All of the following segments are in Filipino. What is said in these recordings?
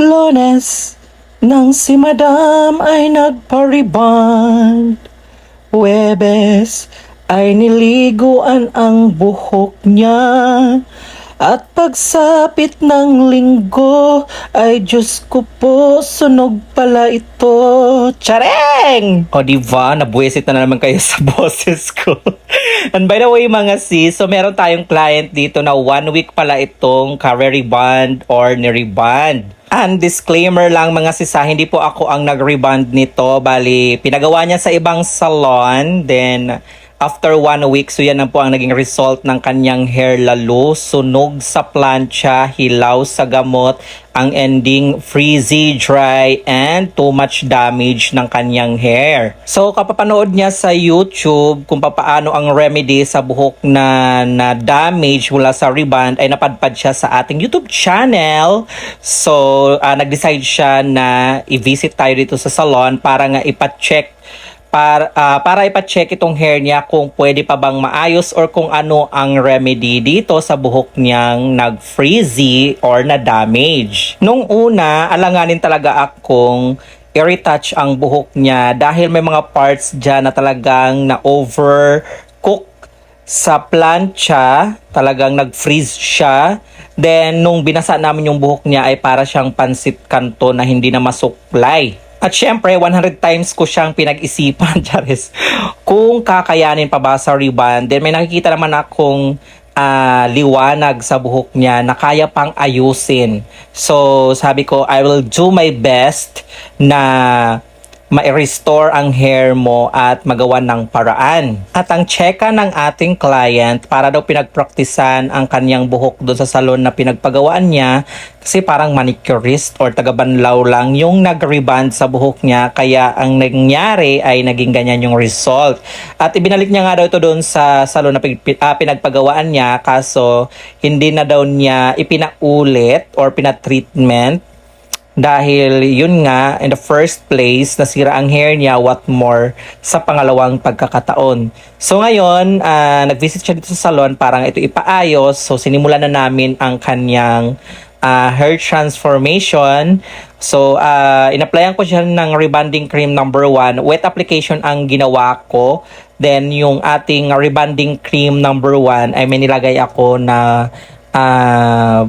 Lunes, nang si Madam ay nagpariband. Huwebes ay niliguan ang buhok niya. At pagsapit ng linggo, ay Diyos ko po, sunog pala ito. Tsareng! O diba, nabuwisit na naman kayo sa boses ko. And by the way mga sis, so meron tayong client dito na 1 week pala itong ka-reband or ni-reband. And disclaimer lang mga sis, hindi po ako ang nag-reband nito. Bali, pinagawa niya sa ibang salon. Then, after 1 week, so yan na po ang naging result ng kanyang hair lalo. Sunog sa plancha, hilaw sa gamot, ang ending frizzy, dry, and too much damage ng kanyang hair. So kapapanood niya sa YouTube kung paano ang remedy sa buhok na damage mula sa reband, ay napadpad siya sa ating YouTube channel. So nag-decide siya na i-visit tayo dito sa salon para nga ipa-check para ipa-check itong hair niya kung pwede pa bang maayos or kung ano ang remedy dito sa buhok niyang nag-frizzy or na-damage. Nung una, alanganin talaga akong i-retouch ang buhok niya dahil may mga parts dyan na talagang na-overcook sa plancha, talagang nag-freeze siya. Then, nung binasa namin yung buhok niya ay para siyang pansit kanto na hindi na masuklay. At syempre, 100 times ko siyang pinag-isipan, Charis, kung kakayanin pa ba sa reband. Then may nakikita naman akong liwanag sa buhok niya na kaya pang ayusin. So sabi ko, I will do my best na ma-restore ang hair mo at magawa ng paraan. At ang checka ng ating client para daw pinagpraktisan ang kanyang buhok doon sa salon na pinagpagawaan niya, kasi parang manicurist or taga-banlaw lang yung nag-reband sa buhok niya, kaya ang nangyari ay naging ganyan yung result. At ibinalik niya nga daw ito doon sa salon na pinagpagawaan niya, kaso hindi na daw niya ipinaulit or pinatreatment. Dahil yun nga, in the first place, nasira ang hair niya, what more sa pangalawang pagkakataon. So ngayon, nag-visit siya dito sa salon, parang ito ipaayos. So sinimulan na namin ang kanyang hair transformation. So in-applyan ko siya ng rebonding cream number 1. Wet application ang ginawa ko. Then yung ating rebonding cream number 1 ay may nilagay ako na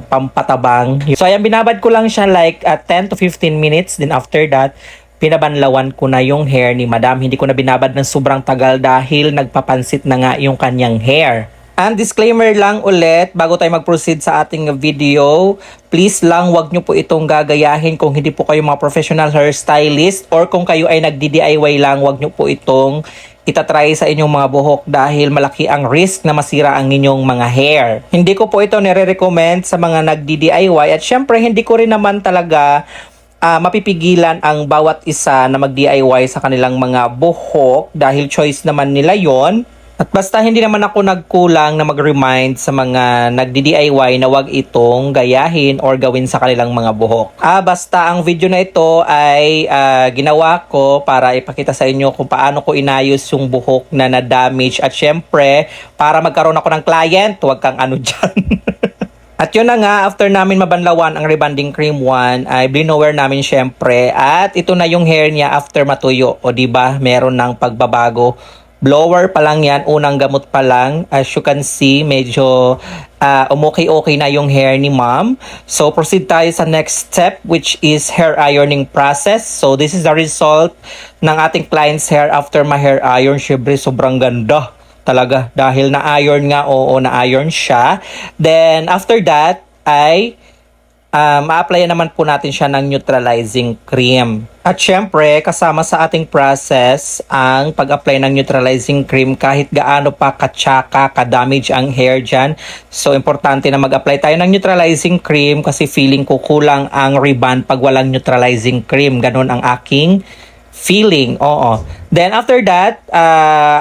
pampatabang. So ayan, binabad ko lang siya like 10 to 15 minutes. Then after that, pinabanlawan ko na yung hair ni Madam. Hindi ko na binabad ng sobrang tagal dahil nagpapansit na nga yung kanyang hair. And disclaimer lang ulit, bago tayo mag-proceed sa ating video, please lang wag nyo po itong gagayahin kung hindi po kayo mga professional hairstylist, or kung kayo ay nagdi-DIY lang, wag nyo po itong itatry sa inyong mga buhok dahil malaki ang risk na masira ang inyong mga hair. Hindi ko po ito nire-recommend sa mga nagdi-DIY, at syempre hindi ko rin naman talaga mapipigilan ang bawat isa na mag-DIY sa kanilang mga buhok dahil choice naman nila yon. At basta hindi naman ako nagkulang na mag-remind sa mga nagdi-DIY na wag itong gayahin or gawin sa kanilang mga buhok. Basta ang video na ito ay ginawa ko para ipakita sa inyo kung paano ko inayos yung buhok na na-damage. At syempre, para magkaroon ako ng client, wag kang ano dyan. At yun na nga, after namin mabanlawan ang rebonding cream 1, ay blinower namin syempre. At ito na yung hair niya after matuyo. O diba, meron ng pagbabago. Blower pa lang yan, unang gamot pa lang. As you can see, medyo okay na yung hair ni Ma'am. So proceed tayo sa next step, which is hair ironing process. So this is the result ng ating client's hair after ma-hair iron. Syempre, sobrang ganda talaga dahil na-iron nga, na-iron siya. Then after that ay ma-applyan naman po natin siya ng neutralizing cream. At syempre, kasama sa ating process ang pag-apply ng neutralizing cream kahit gaano pa katsaka, ka-damage ang hair dyan. So, importante na mag-apply tayo ng neutralizing cream kasi feeling ko kulang ang rebond pag walang neutralizing cream. Ganon ang aking feeling. Oo. Then, after that,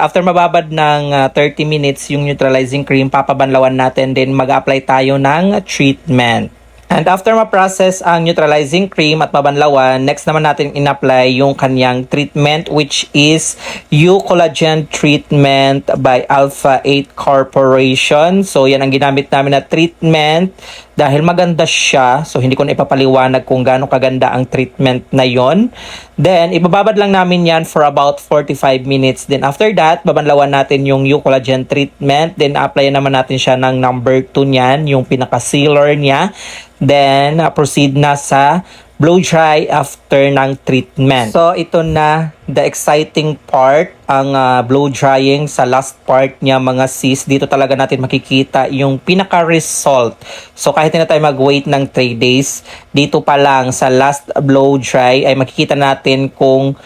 after mababad ng 30 minutes yung neutralizing cream, papabanlawan natin. Then, mag-apply tayo ng treatment. And after ma-process ang neutralizing cream at mabanlawan, next naman natin in-apply yung kanyang treatment, which is Collagen treatment by Alpha 8 Corporation. So yan ang ginamit namin na treatment. dahil maganda siya. So hindi ko na ipapaliwanag kung gaano kaganda ang treatment na yon. Then ibababad lang namin yan for about 45 minutes. Then after that, babanlawan natin yung Eucollagen treatment. Then apply naman natin siya ng number 2 niyan, yung pinaka-sealer niya. Then proceed na sa blow dry after ng treatment. So ito na the exciting part, ang blow drying sa last part niya mga sis. Dito talaga natin makikita yung pinaka-result. So kahit na tayo mag-wait ng 3 days, dito pa lang sa last blow dry ay makikita natin kung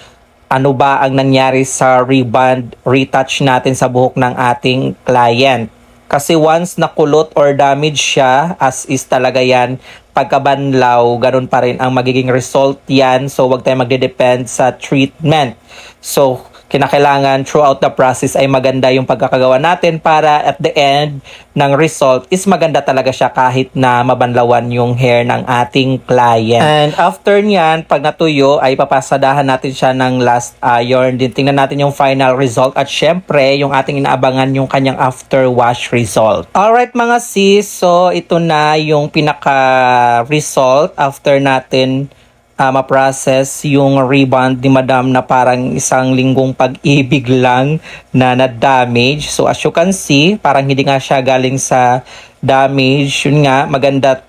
ano ba ang nangyari sa rebond retouch natin sa buhok ng ating client. Kasi once nakulot or damage siya, as is talaga yan, pagkabanlaw, ganun pa rin ang magiging result yan. So, wag tayo magde-depend sa treatment. So, kinakailangan throughout the process ay maganda yung pagkakagawa natin para at the end ng result is maganda talaga siya kahit na mabanlawan yung hair ng ating client. And after nyan, pag natuyo ay papasadahan natin siya ng last iron. Din tingnan natin yung final result at syempre yung ating inaabangan yung kanyang after wash result. Alright mga sis, so ito na yung pinaka result after natin ma-process yung rebond ni Madam na parang isang linggong pag-ibig lang na na-damage. So as you can see, parang hindi nga siya galing sa damage. Yun nga, maganda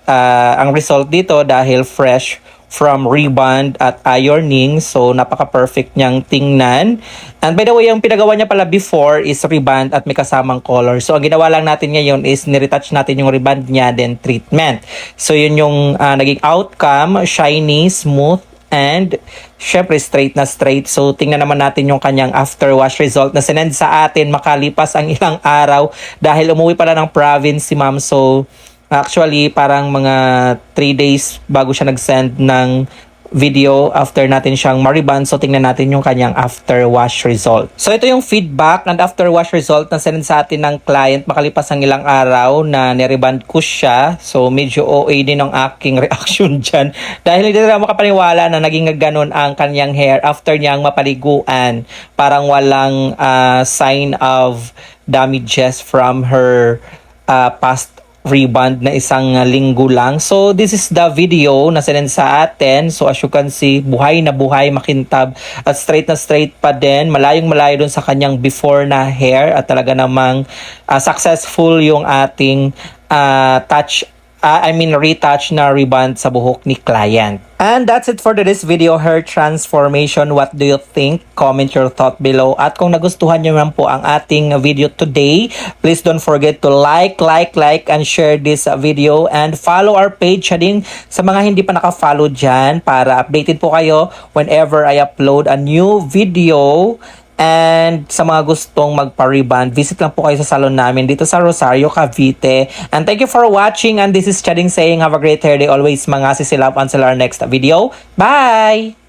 ang result dito dahil fresh from rebond at ironing. So napaka-perfect niyang tingnan. And by the way, yung pinagawa niya pala before is rebond at may kasamang color. So ang ginawa lang natin ngayon is niretouch natin yung rebond niya, then treatment. So yun yung naging outcome, shiny, smooth, and syempre straight na straight. So tingnan naman natin yung kanyang after wash result na sinend sa atin makalipas ang ilang araw dahil umuwi pala ng province si ma'am. So actually parang mga 3 days bago siya nag-send ng video after natin siyang ma-rebond. So tingnan natin yung kanyang after wash result. So ito yung feedback and after wash result na send sa atin ng client makalipas ang ilang araw na ni-rebond ko siya. So medyo OA din ang aking reaction dyan dahil hindi na makapaniwala na naging ganun ang kanyang hair after niyang mapaliguan. Parang walang sign of damages from her past rebond na isang linggo lang. So this is the video na sinend sa atin. So as you can see, buhay na buhay, makintab at straight na straight pa din. Malayong malayo dun sa kanyang before na hair at talaga namang successful yung ating retouch na rebond sa buhok ni client. And that's it for today's video, hair transformation. What do you think? Comment your thought below. At kung nagustuhan nyo naman po ang ating video today, please don't forget to like, and share this video. And follow our page din sa mga hindi pa naka-follow dyan para updated po kayo whenever I upload a new video. And sa mga gustong magpa-rebond, visit lang po kayo sa salon namin dito sa Rosario, Cavite. And thank you for watching. And this is Chading saying have a great hair day always mga sisilap until our next video. Bye!